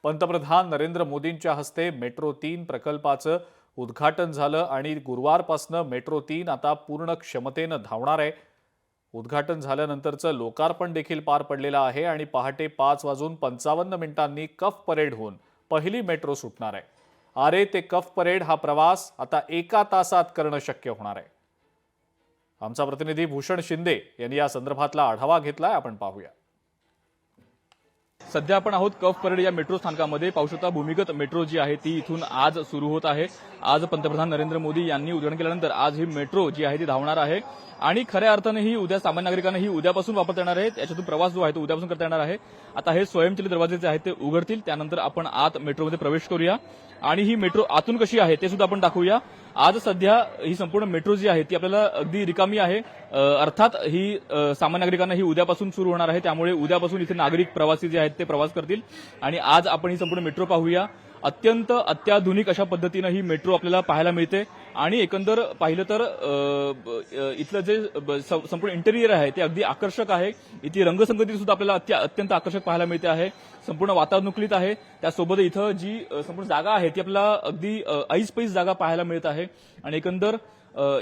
पंतप्रधान नरेंद्र मोदींच्या हस्ते मेट्रो 3 प्रकल्पाचं उद्घाटन झालं आणि गुरुवारपासून मेट्रो 3 आता पूर्ण क्षमतेनं धावणार आहे। उद्घाटन झाल्यानंतरचं लोकार्पण देखील पार पडलेलं आहे आणि पहाटे 5:55 कफ परेड होऊन पहिली मेट्रो सुटणार आहे। आरे ते कफ परेड हा प्रवास आता 1 तासात करणं शक्य होणार आहे। आमचा प्रतिनिधी भूषण शिंदे यांनी या संदर्भातला आढावा घेतलाय, आपण पाहूया। सध्या आपण आहोत कफ परेड या मेट्रो स्थानकामध्ये। पाहू शकता भूमिगत मेट्रो जी आहे ती इथून आज सुरू होत आहे। आज पंतप्रधान नरेंद्र मोदी यांनी उद्घाटन केल्यानंतर आज ही मेट्रो जी आहे ती धावणार आहे आणि खऱ्या अर्थाने ही उद्या सामान्य नागरिकांना ही उद्यापासून वापरता येणार आहे। याच्यातून प्रवास जो आहे तो उद्यापासून करता येणार आहे। आता हे स्वयंचलित दरवाजे जे आहेत ते उघडतील, त्यानंतर आपण आत मेट्रोमध्ये प्रवेश करूया आणि ही मेट्रो आतून कशी आहे ते सुद्धा आपण दाखवूया। आज सध्या ही संपूर्ण मेट्रो जी आहे ती आपल्याला अगदी रिकामी आहे। अर्थात ही सामान्य नागरिकांना ही उद्यापासून सुरू होणार आहे, त्यामुळे उद्यापासून इथे नागरिक प्रवासी जे आहेत ते प्रवास करतील आणि आज आपण ही संपूर्ण मेट्रो पाहूया। अत्यंत अत्याधुनिक अशा पद्धतीनं ही मेट्रो आपल्याला पाहायला मिळते आणि एकंदर पाहिलं तर इथलं जे संपूर्ण इंटेरियर आहे ते अगदी आकर्षक आहे। इथे रंगसंगती सुद्धा आपल्याला अत्यंत आकर्षक पाहायला मिळते आहे। संपूर्ण वातानुकूलित आहे। त्यासोबत इथं जी संपूर्ण जागा आहे ती आपल्याला अगदी ऐसपैस जागा पाहायला मिळत आहे आणि एकंदर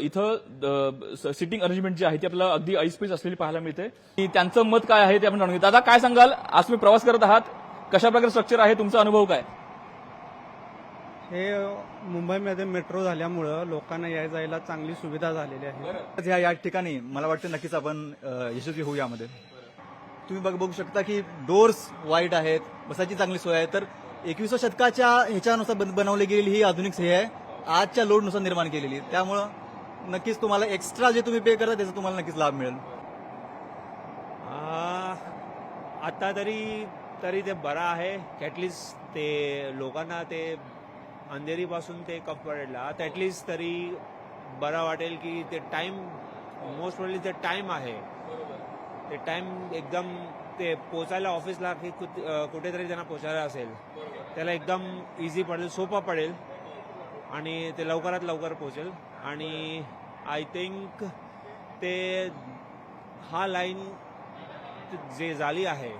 इथं सिटिंग अरेंजमेंट जी आहे ती आपल्याला अगदी ऐसपैस असलेली पाहायला मिळते। त्यांचं मत काय आहे ते आपण जाणून घेऊ। दादा, काय सांगाल? आज तुम्ही प्रवास करत आहात, कशा प्रकारे स्ट्रक्चर आहे, तुमचा अनुभव काय? हे मुंबईमध्ये मेट्रो झाल्यामुळं लोकांना याय जायला चांगली सुविधा झालेली आहे। या ठिकाणी मला वाटतं नक्कीच आपण यशस्वी होऊ यामध्ये। तुम्ही बघू शकता की डोर्स वाईड आहेत, बसायची चांगली सोय आहे। तर 21व्या शतकाच्या ह्याच्यानुसार बनवली गेलेली ही आधुनिक सोय आहे, आजच्या लोडनुसार निर्माण केलेली। त्यामुळं नक्कीच तुम्हाला एक्स्ट्रा जे तुम्ही पे करता त्याचा तुम्हाला नक्कीच लाभ मिळेल। आता तरी ते बरं आहे। ॲटलिस्ट ते लोकांना ते अंधेरीपासून ते कफ परेडला आता ॲटलिस्ट तरी बरं वाटेल की ते टाइम मोस्ट प्रोबेबली ते टाइम आहे, ते टाइम एकदम ते पोचायला ऑफिसला की कुठेतरी त्यांना पोचायला असेल त्याला एकदम इझी पडेल, सोपं पडेल आणि ते लवकरात लवकर पोचेल। आणि आय थिंक ते हा लाईन जे झाली आहे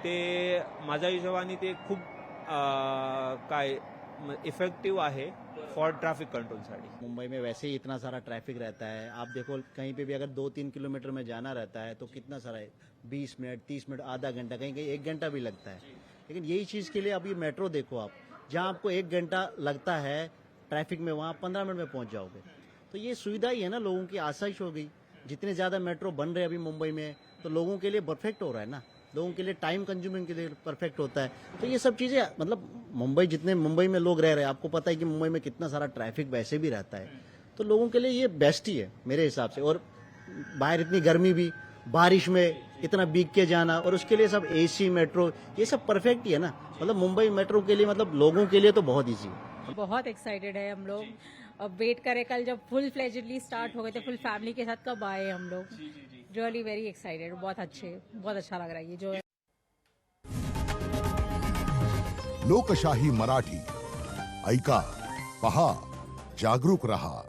ते माझ्या हिशोबाने ते खूप काय इफेक्टिव है फॉर ट्रैफिक कंट्रोल साठी। मुंबई में वैसे ही इतना सारा ट्रैफिक रहता है, आप देखो कहीं पे भी अगर 2-3 किलोमीटर में जाना रहता है तो कितना सारा है, 20 मिनट 30 मिनट आधा घंटा, कहीं कहीं 1 घंटा भी लगता है। लेकिन यही चीज़ के लिए अब ये मेट्रो देखो आप, जहाँ आपको 1 घंटा लगता है ट्रैफिक में, वहाँ 15 मिनट में पहुँच जाओगे। तो ये सुविधा ही है ना, लोगों की आसाइश हो गई। जितने ज़्यादा मेट्रो बन रहे हैं अभी मुंबई में तो लोगों के लिए परफेक्ट हो रहा है ना, लोगों के लिए टाइम कंज्यूमिंग के लिए परफेक्ट होता है। तो ये सब चीज़ें मतलब मुंबई में लोग रह रहे हैं, आपको पता है कि मुंबई में कितना सारा ट्रैफिक वैसे भी रहता है, तो लोगों के लिए ये बेस्ट ही है मेरे हिसाब से। और बाहर इतनी गर्मी भी, बारिश में इतना भीग के जाना, और उसके लिए सब एसी मेट्रो ये सब परफेक्ट ही है ना। मतलब मुंबई मेट्रो के लिए मतलब लोगों के लिए तो बहुत ईजी है। बहुत एक्साइटेड है हम लोग। अब वेट करें कल जब फुल फ्लेजेडली स्टार्ट हो गए थे, फुल फैमिली के साथ कब आए हम लोग। रियली वेरी एक्साइटेड, बहुत अच्छा लग रहा है ये जो है। लोकशाही मराठी ऐका, पहा, जागरूक रहा।